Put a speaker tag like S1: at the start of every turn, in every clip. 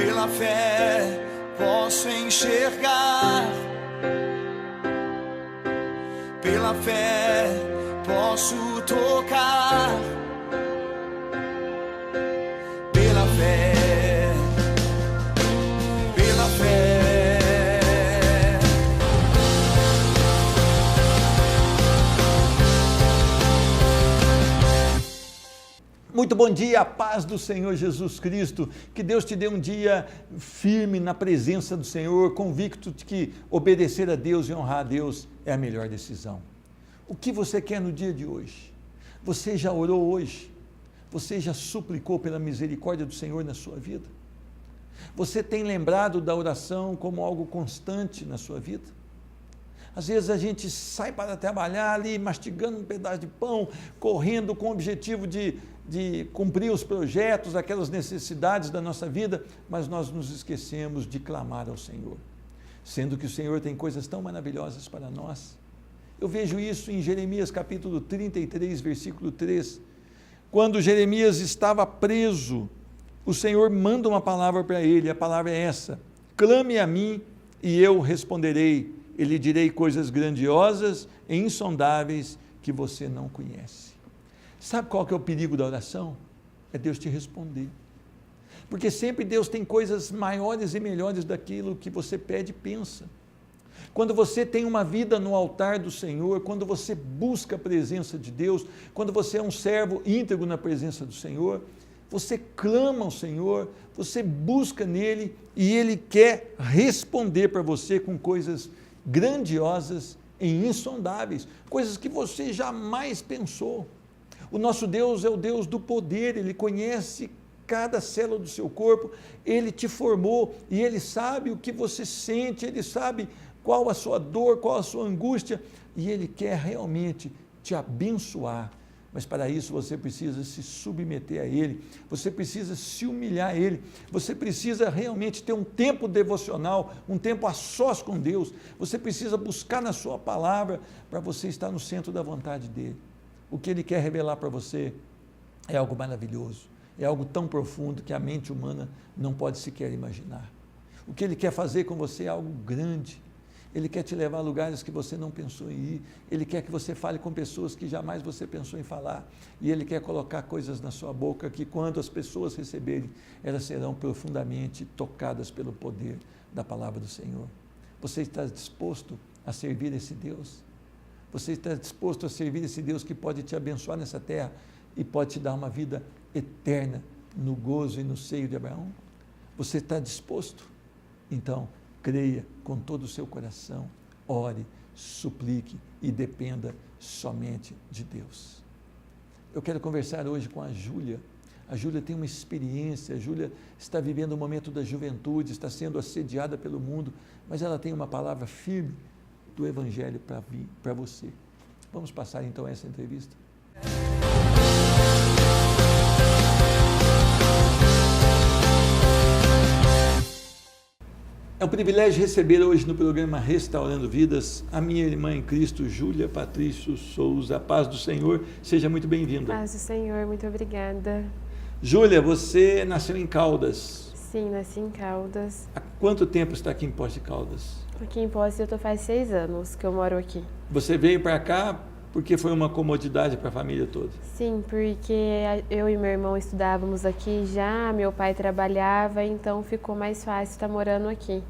S1: Pela fé posso enxergar, pela fé posso tocar, pela fé, pela fé.
S2: Muito bom dia, a paz do Senhor Jesus Cristo, que Deus te dê um dia firme na presença do Senhor, convicto de que obedecer a Deus e honrar a Deus é a melhor decisão. O que você quer no dia de hoje? Você já orou hoje? Você já suplicou pela misericórdia do Senhor na sua vida? Você tem lembrado da oração como algo constante na sua vida? Às vezes a gente sai para trabalhar ali, mastigando um pedaço de pão, correndo com o objetivo de cumprir os projetos, aquelas necessidades da nossa vida, mas nós nos esquecemos de clamar ao Senhor, sendo que o Senhor tem coisas tão maravilhosas para nós. Eu vejo isso em Jeremias capítulo 33, versículo 3, quando Jeremias estava preso, o Senhor manda uma palavra para ele, a palavra é essa: clame a mim e eu responderei, e lhe direi coisas grandiosas e insondáveis que você não conhece. Sabe qual que é o perigo da oração? É Deus te responder. Porque sempre Deus tem coisas maiores e melhores daquilo que você pede e pensa. Quando você tem uma vida no altar do Senhor, quando você busca a presença de Deus, quando você é um servo íntegro na presença do Senhor, você clama ao Senhor, você busca nele e ele quer responder para você com coisas grandiosas e insondáveis, coisas que você jamais pensou. O nosso Deus é o Deus do poder, Ele conhece cada célula do seu corpo, Ele te formou e Ele sabe o que você sente, Ele sabe qual a sua dor, qual a sua angústia, e Ele quer realmente te abençoar. Mas para isso você precisa se submeter a Ele, você precisa se humilhar a Ele, você precisa realmente ter um tempo devocional, um tempo a sós com Deus, você precisa buscar na sua palavra para você estar no centro da vontade dEle. O que Ele quer revelar para você é algo maravilhoso, é algo tão profundo que a mente humana não pode sequer imaginar. O que Ele quer fazer com você é algo grande. Ele quer te levar a lugares que você não pensou em ir, Ele quer que você fale com pessoas que jamais você pensou em falar, e Ele quer colocar coisas na sua boca que quando as pessoas receberem, elas serão profundamente tocadas pelo poder da palavra do Senhor. Você está disposto a servir esse Deus? Você está disposto a servir esse Deus que pode te abençoar nessa terra e pode te dar uma vida eterna no gozo e no seio de Abraão? Você está disposto? Então, creia com todo o seu coração, ore, suplique e dependa somente de Deus. Eu quero conversar hoje com a Júlia. A Júlia tem uma experiência, a Júlia está vivendo o momento da juventude, está sendo assediada pelo mundo, mas ela tem uma palavra firme do Evangelho para você. Vamos passar então essa entrevista? É um privilégio receber hoje no programa Restaurando Vidas a minha irmã em Cristo, Júlia Patrício Souza. A paz do Senhor, seja muito bem-vinda.
S3: Paz do Senhor, muito obrigada.
S2: Júlia, você nasceu em Caldas.
S3: Sim, nasci em Caldas.
S2: Há quanto tempo está aqui em Poços de Caldas?
S3: Aqui em Poços eu estou faz 6 anos que eu moro aqui.
S2: Você veio para cá porque foi uma comodidade para a família toda?
S3: Sim, porque eu e meu irmão estudávamos aqui já, meu pai trabalhava, então ficou mais fácil estar morando aqui.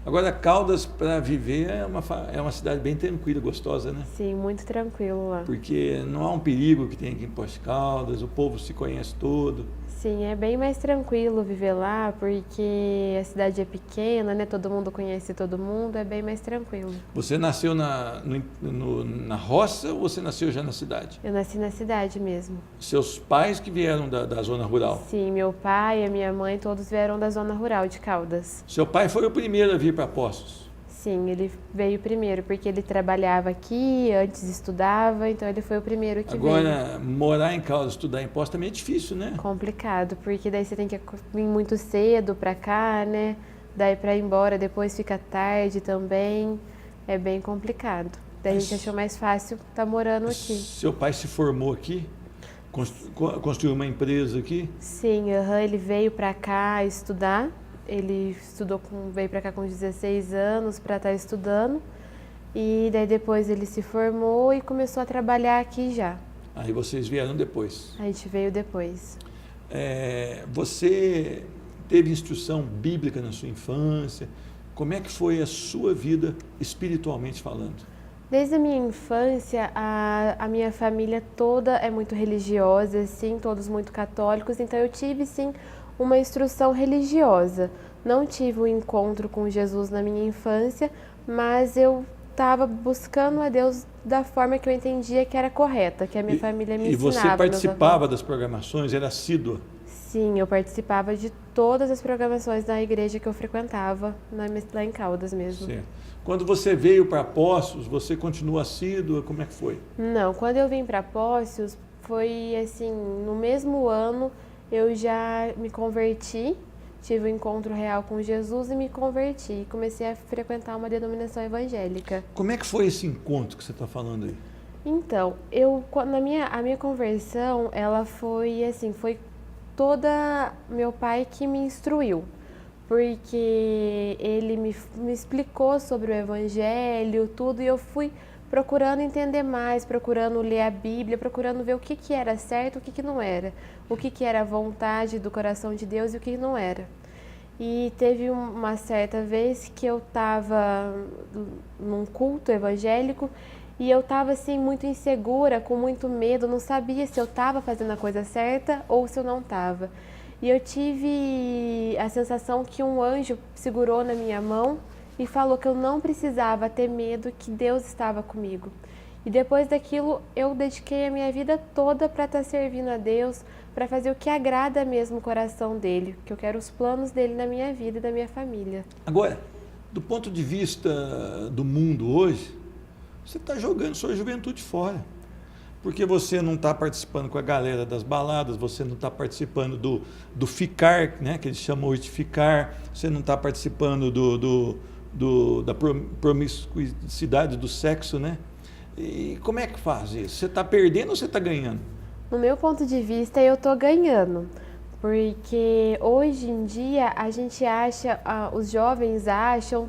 S2: Agora, Caldas, para viver, é uma cidade bem tranquila, gostosa, né?
S3: Sim, muito tranquilo lá.
S2: Porque não há um perigo que tem aqui em Poços de Caldas, o povo se conhece todo.
S3: Sim, é bem mais tranquilo viver lá, porque a cidade é pequena, né? Todo mundo conhece todo mundo, é bem mais tranquilo.
S2: Você nasceu na roça ou você nasceu já na cidade?
S3: Eu nasci na cidade mesmo.
S2: Seus pais que vieram da zona rural?
S3: Sim, meu pai e a minha mãe, todos vieram da zona rural de Caldas.
S2: Seu pai foi o primeiro a vir para Poços?
S3: Sim, ele veio primeiro, porque ele trabalhava aqui, antes estudava, então ele foi o primeiro que veio.
S2: Agora, morar em Caldas, estudar em Poços também é difícil, né?
S3: Complicado, porque daí você tem que vir muito cedo para cá, né? Daí para ir embora, depois fica tarde também, é bem complicado. Daí a gente achou mais fácil estar morando aqui.
S2: Seu pai se formou aqui? Construiu uma empresa aqui?
S3: Sim, ele veio para cá estudar. Ele veio para cá com 16 anos para estar estudando. E daí depois ele se formou e começou a trabalhar aqui já.
S2: Aí vocês vieram depois.
S3: A gente veio depois.
S2: Você teve instrução bíblica na sua infância? Como é que foi a sua vida espiritualmente falando?
S3: Desde a minha infância, a minha família toda é muito religiosa, sim, todos muito católicos, então eu tive, sim, uma instrução religiosa. Não tive um encontro com Jesus na minha infância, mas eu estava buscando a Deus da forma que eu entendia que era correta, que a minha família me ensinava.
S2: E você participava das programações, era assídua?
S3: Sim, eu participava de todas as programações da igreja que eu frequentava, lá em Caldas mesmo.
S2: Certo. Quando você veio para Poços, você continua assídua? Como é que foi?
S3: Não, quando eu vim para Poços, foi assim, no mesmo ano eu já me converti, tive um encontro real com Jesus e me converti. E comecei a frequentar uma denominação evangélica.
S2: Como é que foi esse encontro que você está falando aí?
S3: Então, a minha conversão, ela foi assim, foi toda meu pai que me instruiu. Porque ele me explicou sobre o Evangelho, tudo, e eu fui procurando entender mais, procurando ler a Bíblia, procurando ver o que era certo e o que não era, o que era a vontade do coração de Deus e o que não era. E teve uma certa vez que eu estava num culto evangélico e eu estava assim muito insegura, com muito medo, não sabia se eu estava fazendo a coisa certa ou se eu não estava. E eu tive a sensação que um anjo segurou na minha mão e falou que eu não precisava ter medo, que Deus estava comigo. E depois daquilo, eu dediquei a minha vida toda para estar servindo a Deus, para fazer o que agrada mesmo o coração dele, que eu quero os planos dele na minha vida e da minha família.
S2: Agora, do ponto de vista do mundo hoje, você está jogando sua juventude fora. Porque você não está participando com a galera das baladas, você não está participando do ficar, né, que eles chamam hoje de ficar, você não está participando da promiscuidade do sexo, né? E como é que faz isso? Você está perdendo ou você está ganhando?
S3: No meu ponto de vista, eu estou ganhando, porque hoje em dia a gente acha, os jovens acham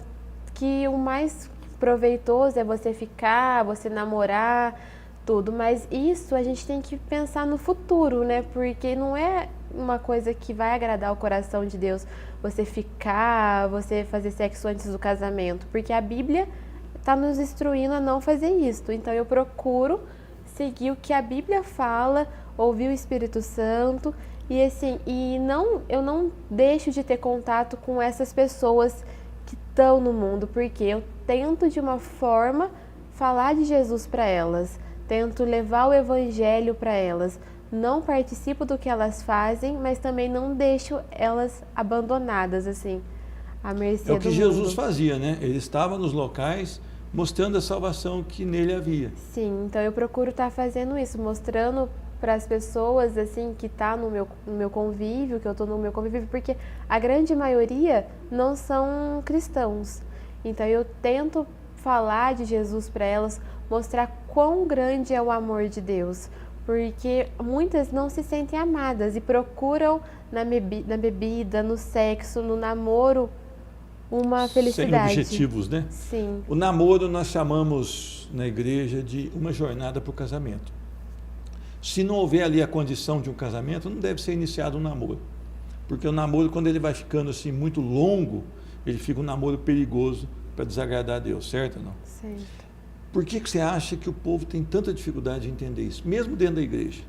S3: que o mais proveitoso é você ficar, você namorar, tudo, mas isso a gente tem que pensar no futuro, né? Porque não é uma coisa que vai agradar o coração de Deus, você ficar, você fazer sexo antes do casamento, porque a Bíblia está nos instruindo a não fazer isso. Então eu procuro seguir o que a Bíblia fala, ouvir o Espírito Santo e assim, eu não deixo de ter contato com essas pessoas que estão no mundo, porque eu tento de uma forma falar de Jesus para elas. Tento levar o Evangelho para elas. Não participo do que elas fazem, mas também não deixo elas abandonadas, assim, à mercê do mundo.
S2: É o que Jesus fazia, né? Ele estava nos locais mostrando a salvação que nele havia.
S3: Sim, então eu procuro estar fazendo isso, mostrando para as pessoas, assim, que está no meu convívio, que eu estou no meu convívio, porque a grande maioria não são cristãos. Então eu tento falar de Jesus para elas, mostrar quão grande é o amor de Deus, porque muitas não se sentem amadas e procuram na bebida, no sexo, no namoro, uma felicidade.
S2: Sem objetivos, né?
S3: Sim.
S2: O namoro nós chamamos na igreja de uma jornada para o casamento. Se não houver ali a condição de um casamento, não deve ser iniciado um namoro, porque o namoro, quando ele vai ficando assim muito longo, ele fica um namoro perigoso para desagradar a Deus, certo ou não?
S3: Certo.
S2: Por que você acha que o povo tem tanta dificuldade de entender isso, mesmo dentro da igreja?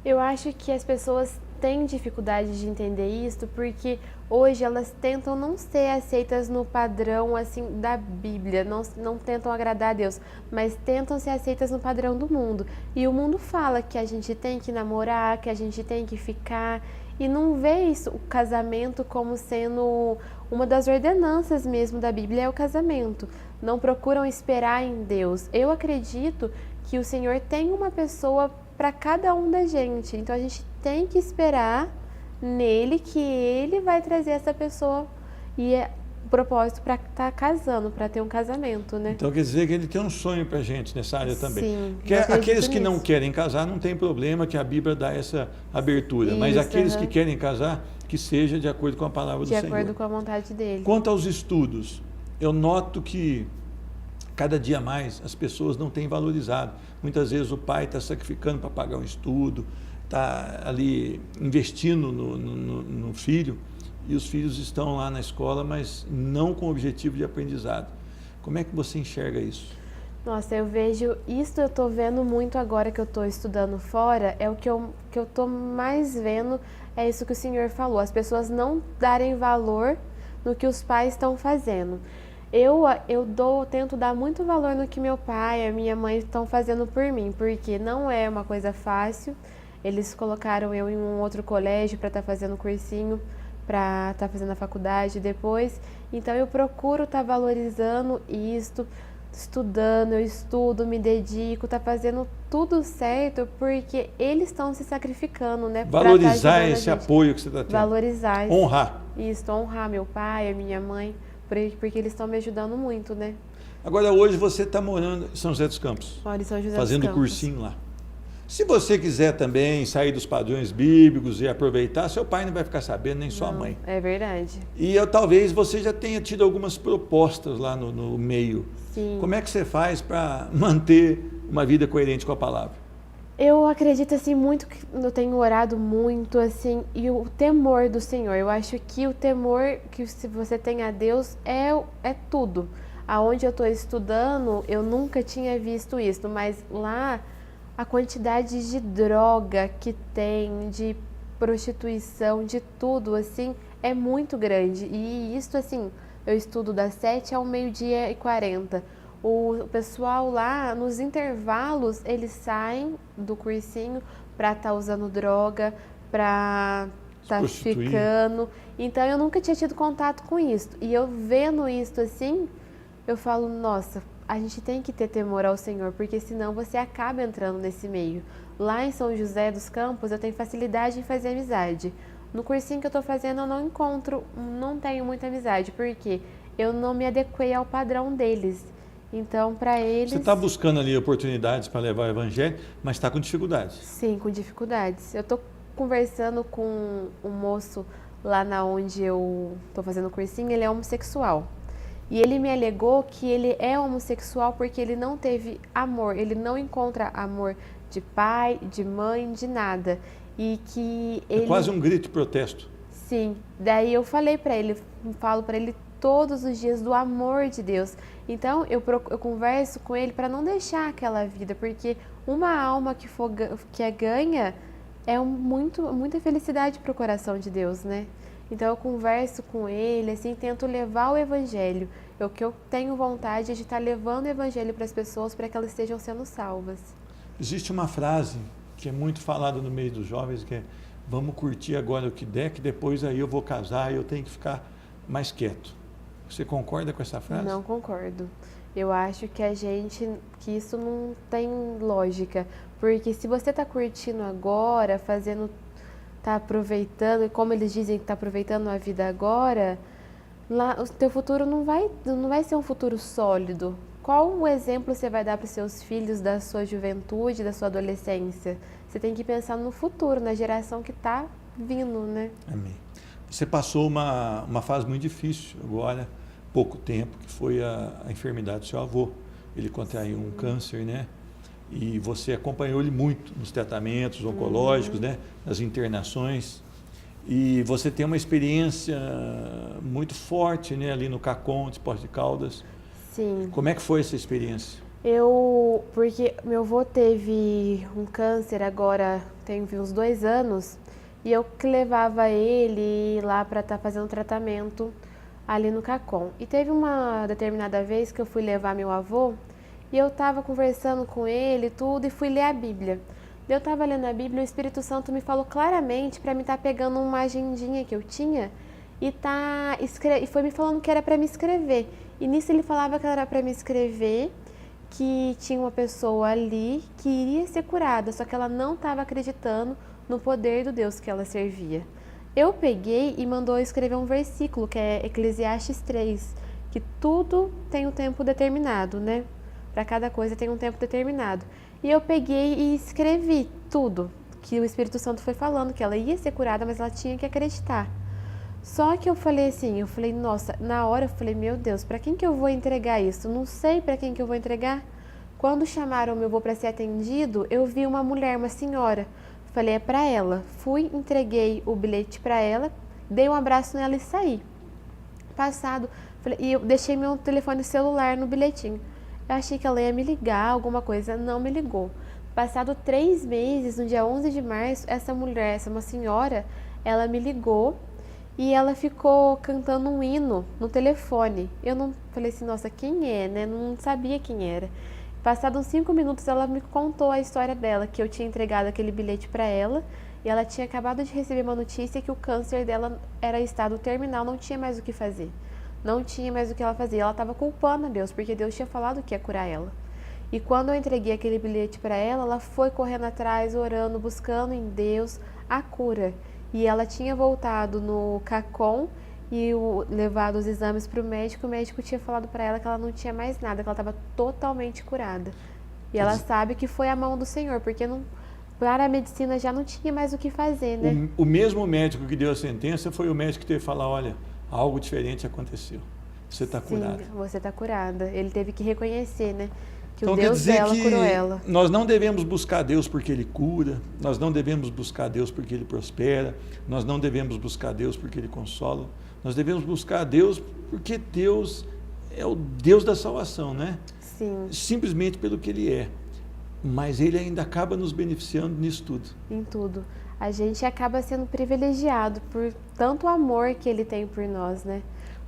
S3: Eu acho que as pessoas têm dificuldade de entender isso porque hoje elas tentam não ser aceitas no padrão assim da Bíblia, não tentam agradar a Deus, mas tentam ser aceitas no padrão do mundo. E o mundo fala que a gente tem que namorar, que a gente tem que ficar, e não vê isso, o casamento como sendo uma das ordenanças mesmo da Bíblia, é o casamento. Não procuram esperar em Deus. Eu acredito que o Senhor tem uma pessoa para cada um da gente. Então a gente tem que esperar nele, que ele vai trazer essa pessoa. propósito para estar casando, para ter um casamento, né?
S2: Então quer dizer que ele tem um sonho para a gente nessa área também.
S3: Sim,
S2: Que
S3: eu acredito
S2: aqueles que não
S3: nisso.
S2: querem casar não tem problema, que a Bíblia dá essa abertura. Mas
S3: Isso,
S2: aqueles que
S3: aham.
S2: querem casar, que seja de acordo com a palavra do
S3: De
S2: Senhor.
S3: acordo com a vontade dele.
S2: Quanto aos estudos, eu noto que cada dia mais as pessoas não têm valorizado. Muitas vezes o pai está sacrificando para pagar um estudo, está ali investindo no filho, e os filhos estão lá na escola, mas não com objetivo de aprendizado. Como é que você enxerga isso?
S3: Nossa, eu vejo, isso eu tô vendo muito agora que eu tô estudando fora, é o que eu tô mais vendo, é isso que o senhor falou, as pessoas não darem valor no que os pais estão fazendo. Tento dar muito valor no que meu pai e a minha mãe estão fazendo por mim, porque não é uma coisa fácil. Eles colocaram eu em um outro colégio para estar fazendo cursinho, para estar fazendo a faculdade depois. Então eu procuro estar valorizando isto, estudando, eu estudo, me dedico, tá fazendo tudo certo porque eles estão se sacrificando, né? pra tá
S2: Valorizar
S3: ajudando a
S2: esse
S3: gente.
S2: apoio que você está tendo.
S3: Valorizar.
S2: Honrar.
S3: Isso, honrar meu pai, a minha mãe, porque eles estão me ajudando muito, né?
S2: Agora, hoje você está morando em São José dos Campos,
S3: Moro em São José dos
S2: fazendo
S3: Campos.
S2: cursinho lá. Se você quiser também sair dos padrões bíblicos e aproveitar, seu pai não vai ficar sabendo, nem sua
S3: Não,
S2: mãe.
S3: É verdade.
S2: E talvez você já tenha tido algumas propostas lá no meio.
S3: Sim.
S2: Como é que você faz para manter uma vida coerente com a palavra?
S3: Eu acredito assim muito que eu tenho orado muito assim e o temor do Senhor. Eu acho que o temor que se você tem a Deus é tudo. Aonde eu estou estudando, eu nunca tinha visto isso, mas lá a quantidade de droga que tem, de prostituição, de tudo assim, é muito grande. E isso assim, eu estudo das 7 ao 12h40. O pessoal lá, nos intervalos, eles saem do cursinho para estar usando droga, para estar
S2: prostituir.
S3: ficando. Então, eu nunca tinha tido contato com isso. E eu vendo isso assim, eu falo, nossa, a gente tem que ter temor ao Senhor, porque senão você acaba entrando nesse meio. Lá em São José dos Campos, eu tenho facilidade em fazer amizade. No cursinho que eu estou fazendo, eu não tenho muita amizade, porque eu não me adequei ao padrão deles. Então, para eles...
S2: Você está buscando ali oportunidades para levar o evangelho, mas está com dificuldades.
S3: Sim, com dificuldades. Eu estou conversando com um moço lá na onde eu estou fazendo cursinho, ele é homossexual. E ele me alegou que ele é homossexual porque ele não teve amor, ele não encontra amor de pai, de mãe, de nada. E que ele...
S2: É quase um grito de protesto.
S3: Sim, daí eu falo para ele todos os dias do amor de Deus. Então eu converso com ele para não deixar aquela vida, porque uma alma que é ganha é muita felicidade para o coração de Deus, né? Então eu converso com ele, assim, tento levar o evangelho. O que eu tenho vontade é de estar levando o evangelho para as pessoas para que elas estejam sendo salvas.
S2: Existe uma frase que é muito falada no meio dos jovens, que é: vamos curtir agora o que der, que depois aí eu vou casar e eu tenho que ficar mais quieto. Você concorda com essa frase?
S3: Não concordo. Eu acho que que isso não tem lógica, porque se você está curtindo agora, tá aproveitando, e como eles dizem que está aproveitando a vida agora, lá o teu futuro não vai ser um futuro sólido. Qual o exemplo você vai dar para os seus filhos da sua juventude, da sua adolescência? Você tem que pensar no futuro, na geração que está vindo, né?
S2: Amém. Você passou uma fase muito difícil agora, pouco tempo, que foi a enfermidade do seu avô. Ele contraiu um câncer, né? E você acompanhou ele muito nos tratamentos oncológicos, né? Nas internações. E você tem uma experiência muito forte, né? Ali no CACOM, de Poços de Caldas.
S3: Sim.
S2: Como é que foi essa experiência?
S3: Porque meu avô teve um câncer agora, tem uns 2 anos, e eu que levava ele lá para estar fazendo tratamento ali no CACOM. E teve uma determinada vez que eu fui levar meu avô, e eu estava conversando com ele tudo, e fui ler a Bíblia. Eu estava lendo a Bíblia e o Espírito Santo me falou claramente para me estar pegando uma agendinha que eu tinha e foi me falando que era para me escrever. E nisso ele falava que era para me escrever, que tinha uma pessoa ali que iria ser curada, só que ela não estava acreditando no poder do Deus que ela servia. Eu peguei e mandou escrever um versículo, que é Eclesiastes 3, que tudo tem um tempo determinado, né? Para cada coisa tem um tempo determinado. E eu peguei e escrevi tudo que o Espírito Santo foi falando, que ela ia ser curada, mas ela tinha que acreditar. Só que eu falei assim, nossa, na hora eu falei, meu Deus, para quem que eu vou entregar isso? Não sei para quem que eu vou entregar. Quando chamaram o meu avô para ser atendido, eu vi uma mulher, uma senhora. Falei, é para ela. Fui, entreguei o bilhete para ela, dei um abraço nela e saí. Passado, e eu deixei meu telefone celular no bilhetinho. Eu achei que ela ia me ligar, alguma coisa, não me ligou. Passado 3 meses, no dia 11 de março, essa mulher, uma senhora, ela me ligou e ela ficou cantando um hino no telefone. Eu não falei assim, nossa, quem é, né? Não sabia quem era. Passados uns 5 minutos, ela me contou a história dela, que eu tinha entregado aquele bilhete para ela e ela tinha acabado de receber uma notícia que o câncer dela era estado terminal, não tinha mais o que fazer. Não tinha mais o que ela fazer. Ela estava culpando a Deus, porque Deus tinha falado que ia curar ela. E quando eu entreguei aquele bilhete para ela, ela foi correndo atrás, orando, buscando em Deus a cura. E ela tinha voltado no CACOM e levado os exames para o médico tinha falado para ela que ela não tinha mais nada, que ela estava totalmente curada. E ela sabe que foi a mão do Senhor, porque para a medicina já não tinha mais o que fazer, né?
S2: O mesmo médico que deu a sentença foi o médico que teve que falar, olha, algo diferente aconteceu, você está curada.
S3: Sim, você está curada. Ele teve que reconhecer, né? Que
S2: então,
S3: o Deus dela curou ela.
S2: Nós não devemos buscar Deus porque Ele cura, nós não devemos buscar Deus porque Ele prospera, nós não devemos buscar Deus porque Ele consola, nós devemos buscar Deus porque Deus é o Deus da salvação, né?
S3: Sim.
S2: Simplesmente pelo que Ele é, mas Ele ainda acaba nos beneficiando nisso tudo.
S3: Em tudo. A gente acaba sendo privilegiado por tanto amor que Ele tem por nós, né?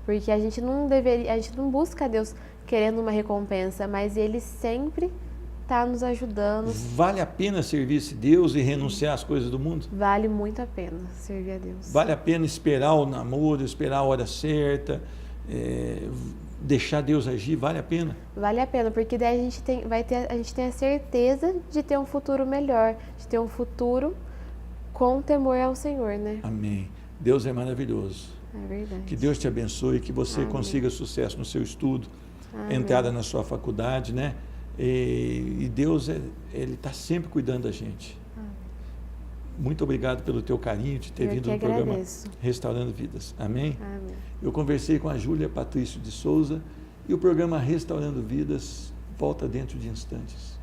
S3: Porque a gente não busca Deus querendo uma recompensa, mas Ele sempre está nos ajudando.
S2: Vale a pena servir esse Deus e renunciar às coisas do mundo?
S3: Vale muito a pena servir a Deus.
S2: Vale a pena esperar o namoro, esperar a hora certa, deixar Deus agir, vale a pena?
S3: Vale a pena, porque daí a gente tem a certeza de ter um futuro melhor, de ter um futuro com temor ao Senhor, né?
S2: Amém. Deus é maravilhoso.
S3: É verdade.
S2: Que Deus te abençoe, que você
S3: Amém.
S2: Consiga sucesso no seu estudo,
S3: Amém.
S2: Entrada na sua faculdade, né? E Deus, Ele está sempre cuidando da gente.
S3: Amém.
S2: Muito obrigado pelo teu carinho, de ter vindo no programa Restaurando Vidas. Amém?
S3: Amém.
S2: Eu conversei com a Júlia Patrício de Souza e o programa Restaurando Vidas volta dentro de instantes.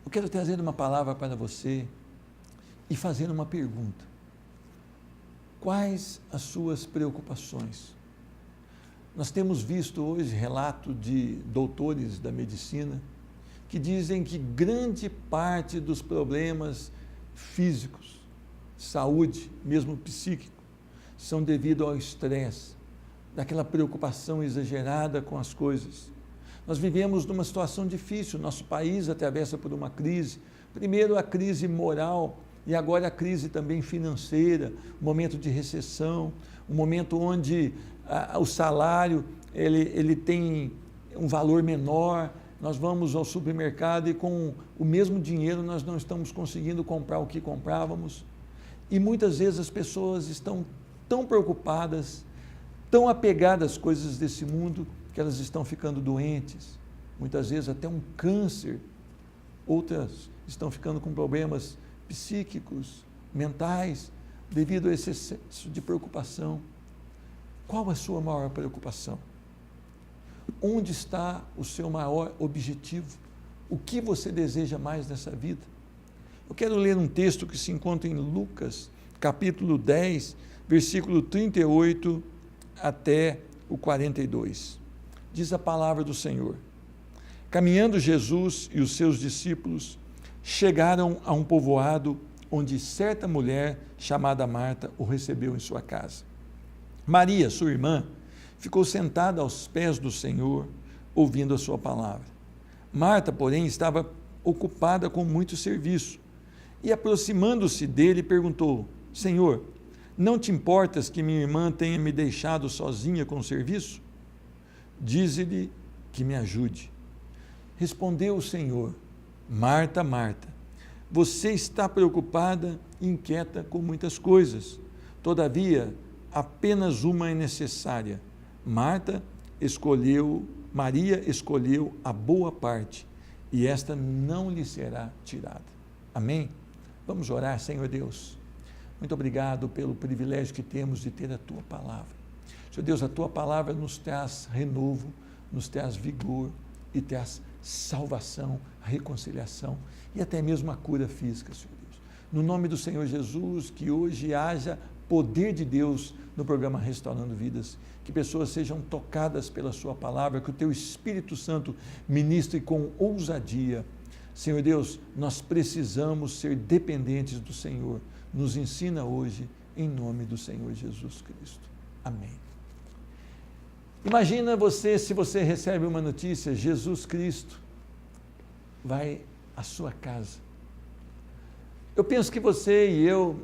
S2: Eu quero trazer uma palavra para você e fazer uma pergunta. Quais as suas preocupações? Nós temos visto hoje relato de doutores da medicina que dizem que grande parte dos problemas físicos, saúde, mesmo psíquico, são devido ao estresse, daquela preocupação exagerada com as coisas. Nós vivemos numa situação difícil, nosso país atravessa por uma crise, primeiro a crise moral e agora a crise também financeira, um momento de recessão, um momento onde o salário ele tem um valor menor, nós vamos ao supermercado e com o mesmo dinheiro nós não estamos conseguindo comprar o que comprávamos e muitas vezes as pessoas estão tão preocupadas, tão apegadas às coisas desse mundo, que elas estão ficando doentes, muitas vezes até um câncer, outras estão ficando com problemas psíquicos, mentais, devido a esse excesso de preocupação. Qual a sua maior preocupação? Onde está o seu maior objetivo? O que você deseja mais nessa vida? Eu quero ler um texto que se encontra em Lucas, capítulo 10, versículo 38 até o 42. Diz a palavra do Senhor: caminhando Jesus e os seus discípulos chegaram a um povoado onde certa mulher chamada Marta o recebeu em sua casa. Maria, sua irmã, ficou sentada aos pés do Senhor, ouvindo a sua palavra. Marta, porém, estava ocupada com muito serviço e, aproximando-se dele, perguntou: Senhor, não te importas que minha irmã tenha me deixado sozinha com o serviço? Dize-lhe que me ajude. Respondeu o Senhor: Marta, Marta, você está preocupada e inquieta com muitas coisas. Todavia, apenas uma é necessária. Maria escolheu a boa parte, e esta não lhe será tirada. Amém? Vamos orar. Senhor Deus, muito obrigado pelo privilégio que temos de ter a Tua Palavra. Senhor Deus, a Tua Palavra nos traz renovo, nos traz vigor e traz salvação, reconciliação e até mesmo a cura física, Senhor Deus. No nome do Senhor Jesus, que hoje haja poder de Deus no programa Restaurando Vidas, que pessoas sejam tocadas pela Sua Palavra, que o Teu Espírito Santo ministre com ousadia. Senhor Deus, nós precisamos ser dependentes do Senhor. Nos ensina hoje, em nome do Senhor Jesus Cristo. Amém. Imagina você, se você recebe uma notícia: Jesus Cristo vai à sua casa. Eu penso que você e eu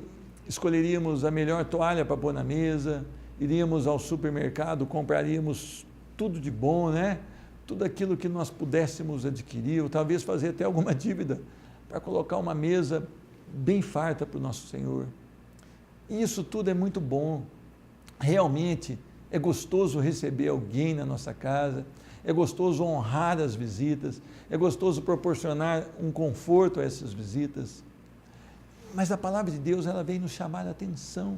S2: escolheríamos a melhor toalha para pôr na mesa, iríamos ao supermercado, compraríamos tudo de bom, né? Tudo aquilo que nós pudéssemos adquirir, ou talvez fazer até alguma dívida, para colocar uma mesa bem farta para o nosso Senhor. E isso tudo é muito bom. Realmente é gostoso receber alguém na nossa casa, é gostoso honrar as visitas, é gostoso proporcionar um conforto a essas visitas. Mas a palavra de Deus, ela vem nos chamar a atenção.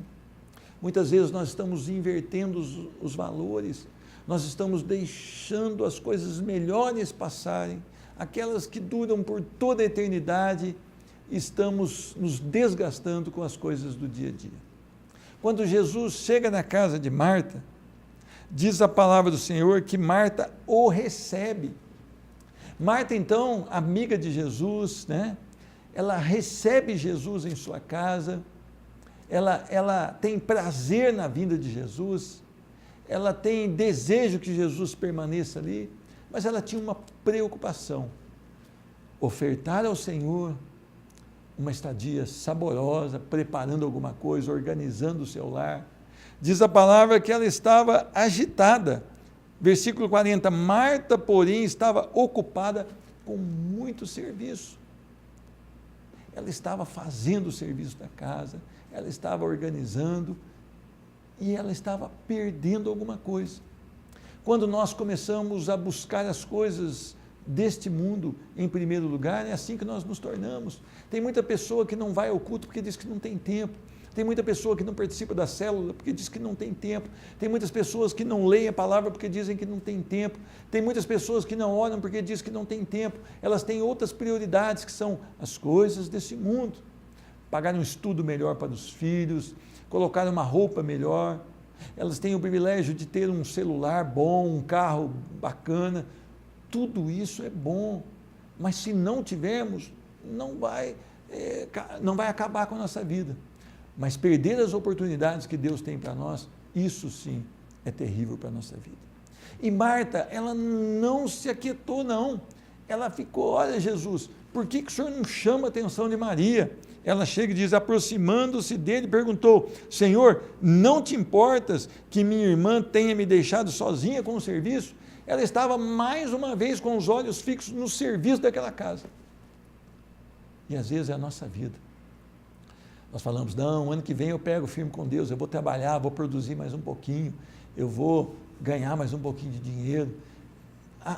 S2: Muitas vezes nós estamos invertendo os valores, nós estamos deixando as coisas melhores passarem, aquelas que duram por toda a eternidade, estamos nos desgastando com as coisas do dia a dia. Quando Jesus chega na casa de Marta, diz a palavra do Senhor que Marta o recebe. Marta, então, amiga de Jesus, né? Ela recebe Jesus em sua casa, ela tem prazer na vinda de Jesus, ela tem desejo que Jesus permaneça ali, mas ela tinha uma preocupação: ofertar ao Senhor uma estadia saborosa, preparando alguma coisa, organizando o seu lar. Diz a palavra que ela estava agitada. Versículo 40, Marta, porém, estava ocupada com muito serviço. Ela estava fazendo o serviço da casa, ela estava organizando e ela estava perdendo alguma coisa. Quando nós começamos a buscar as coisas deste mundo em primeiro lugar, é assim que nós nos tornamos. Tem muita pessoa que não vai ao culto porque diz que não tem tempo. Tem muita pessoa que não participa da célula porque diz que não tem tempo. Tem muitas pessoas que não leem a palavra porque dizem que não tem tempo. Tem muitas pessoas que não oram porque dizem que não tem tempo. Elas têm outras prioridades, que são as coisas desse mundo. Pagar um estudo melhor para os filhos, colocar uma roupa melhor. Elas têm o privilégio de ter um celular bom, um carro bacana. Tudo isso é bom, mas se não tivermos, não vai acabar com a nossa vida. Mas perder as oportunidades que Deus tem para nós, isso sim é terrível para a nossa vida. E Marta, ela não se aquietou, não. Ela ficou: olha, Jesus, por que o Senhor não chama a atenção de Maria? Ela chega e diz, aproximando-se dele, perguntou: Senhor, não te importas que minha irmã tenha me deixado sozinha com o serviço? Ela estava mais uma vez com os olhos fixos no serviço daquela casa. E às vezes é a nossa vida. Nós falamos: não, ano que vem eu pego firme com Deus, eu vou trabalhar, vou produzir mais um pouquinho, eu vou ganhar mais um pouquinho de dinheiro.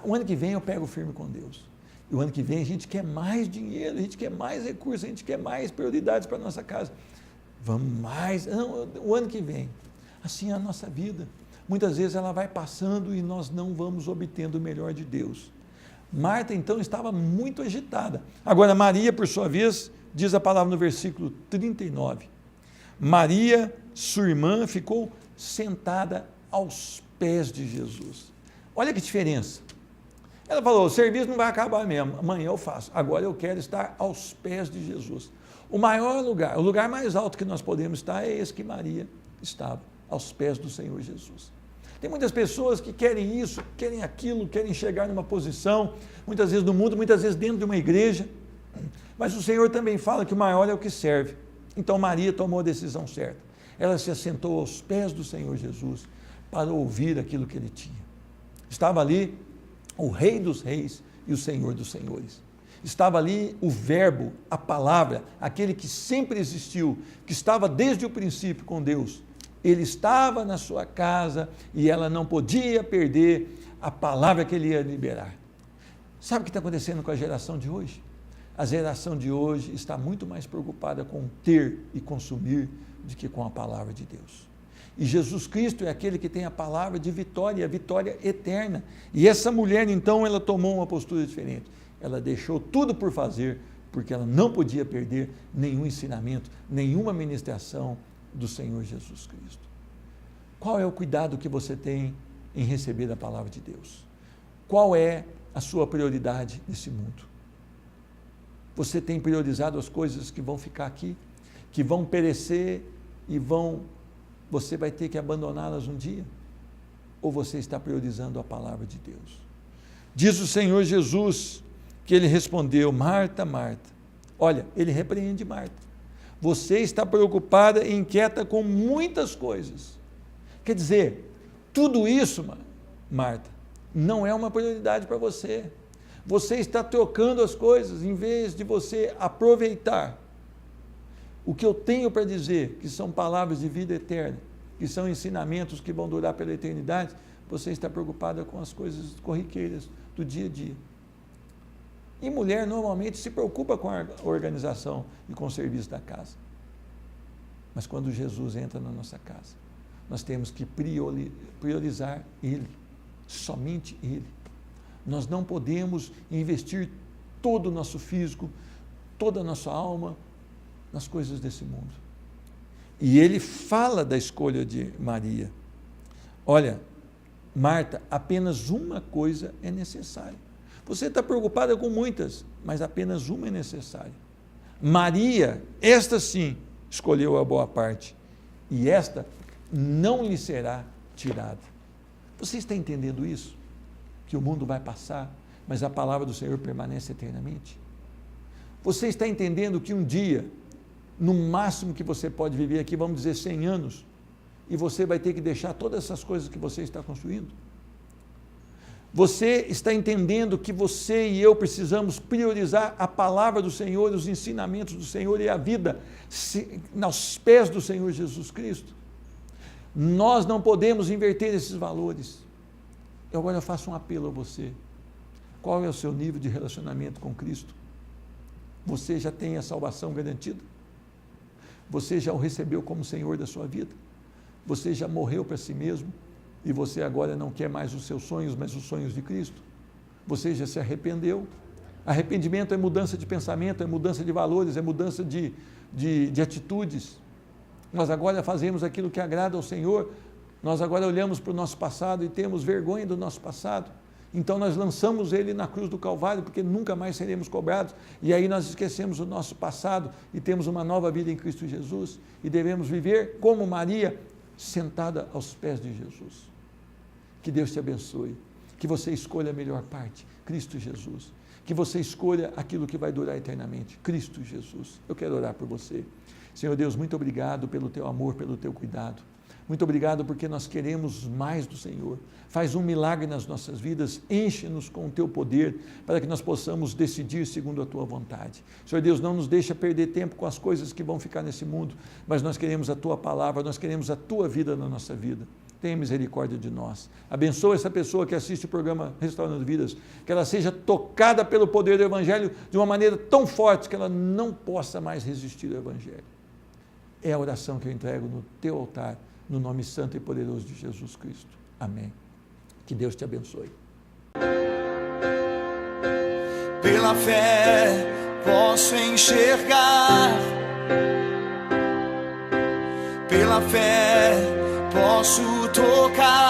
S2: O ano que vem eu pego firme com Deus. E o ano que vem a gente quer mais dinheiro, a gente quer mais recursos, a gente quer mais prioridades para a nossa casa. Vamos mais, não, o ano que vem. Assim é a nossa vida. Muitas vezes ela vai passando e nós não vamos obtendo o melhor de Deus. Marta, então, estava muito agitada. Agora, Maria, por sua vez, diz a palavra no versículo 39. Maria, sua irmã, ficou sentada aos pés de Jesus. Olha que diferença. Ela falou, o serviço não vai acabar mesmo, amanhã eu faço. Agora eu quero estar aos pés de Jesus. O maior lugar, o lugar mais alto que nós podemos estar é esse que Maria estava, aos pés do Senhor Jesus. Tem muitas pessoas que querem isso, querem aquilo, querem chegar numa posição, muitas vezes no mundo, muitas vezes dentro de uma igreja, mas o Senhor também fala que o maior é o que serve. Então Maria tomou a decisão certa. Ela se assentou aos pés do Senhor Jesus para ouvir aquilo que ele tinha. Estava ali o Rei dos Reis e o Senhor dos Senhores. Estava ali o Verbo, a palavra, aquele que sempre existiu, que estava desde o princípio com Deus. Ele estava na sua casa e ela não podia perder a palavra que ele ia liberar. Sabe o que está acontecendo com a geração de hoje? A geração de hoje está muito mais preocupada com ter e consumir do que com a palavra de Deus. E Jesus Cristo é aquele que tem a palavra de vitória, a vitória eterna. E essa mulher, então, ela tomou uma postura diferente. Ela deixou tudo por fazer, porque ela não podia perder nenhum ensinamento, nenhuma ministração do Senhor Jesus Cristo. Qual é o cuidado que você tem em receber a palavra de Deus? Qual é a sua prioridade nesse mundo? Você tem priorizado as coisas que vão ficar aqui, que vão perecer e você vai ter que abandoná-las um dia? Ou você está priorizando a palavra de Deus? Diz o Senhor Jesus que ele respondeu, Marta, Marta. Olha, ele repreende Marta. Você está preocupada e inquieta com muitas coisas. Quer dizer, tudo isso, Marta, não é uma prioridade para você. Você está trocando as coisas em vez de você aproveitar o que eu tenho para dizer, que são palavras de vida eterna, que são ensinamentos que vão durar pela eternidade. Você está preocupada com as coisas corriqueiras do dia a dia. E mulher normalmente se preocupa com a organização e com o serviço da casa. Mas quando Jesus entra na nossa casa, nós temos que priorizar Ele, somente Ele. Nós não podemos investir todo o nosso físico, toda a nossa alma nas coisas desse mundo. E ele fala da escolha de Maria. Olha, Marta, apenas uma coisa é necessária. Você está preocupada com muitas, mas apenas uma é necessária. Maria, esta sim, escolheu a boa parte, e esta não lhe será tirada. Você está entendendo isso? Que o mundo vai passar, mas a palavra do Senhor permanece eternamente? Você está entendendo que um dia, no máximo que você pode viver aqui, vamos dizer 100 anos, e você vai ter que deixar todas essas coisas que você está construindo? Você está entendendo que você e eu precisamos priorizar a palavra do Senhor, os ensinamentos do Senhor e a vida aos pés do Senhor Jesus Cristo? Nós não podemos inverter esses valores. Agora eu faço um apelo a você. Qual é o seu nível de relacionamento com Cristo? Você já tem a salvação garantida? Você já o recebeu como Senhor da sua vida? Você já morreu para si mesmo? E você agora não quer mais os seus sonhos, mas os sonhos de Cristo? Você já se arrependeu? Arrependimento é mudança de pensamento, é mudança de valores, é mudança de atitudes. Nós agora fazemos aquilo que agrada ao Senhor, nós agora olhamos para o nosso passado e temos vergonha do nosso passado. Então nós lançamos ele na cruz do Calvário, porque nunca mais seremos cobrados, e aí nós esquecemos o nosso passado e temos uma nova vida em Cristo Jesus, e devemos viver como Maria, sentada aos pés de Jesus. Que Deus te abençoe, que você escolha a melhor parte, Cristo Jesus, que você escolha aquilo que vai durar eternamente, Cristo Jesus. Eu quero orar por você. Senhor Deus, muito obrigado pelo teu amor, pelo teu cuidado. Muito obrigado porque nós queremos mais do Senhor. Faz um milagre nas nossas vidas, enche-nos com o teu poder para que nós possamos decidir segundo a tua vontade. Senhor Deus, não nos deixa perder tempo com as coisas que vão ficar nesse mundo, mas nós queremos a tua palavra, nós queremos a tua vida na nossa vida. tenha misericórdia de nós. Abençoa essa pessoa que assiste o programa Restaurando Vidas, que ela seja tocada pelo poder do Evangelho de uma maneira tão forte que ela não possa mais resistir ao Evangelho. É a oração que eu entrego no teu altar, no nome santo e poderoso de Jesus Cristo. Amém. Que Deus te abençoe.
S1: Pela fé posso enxergar, pela fé posso tocar.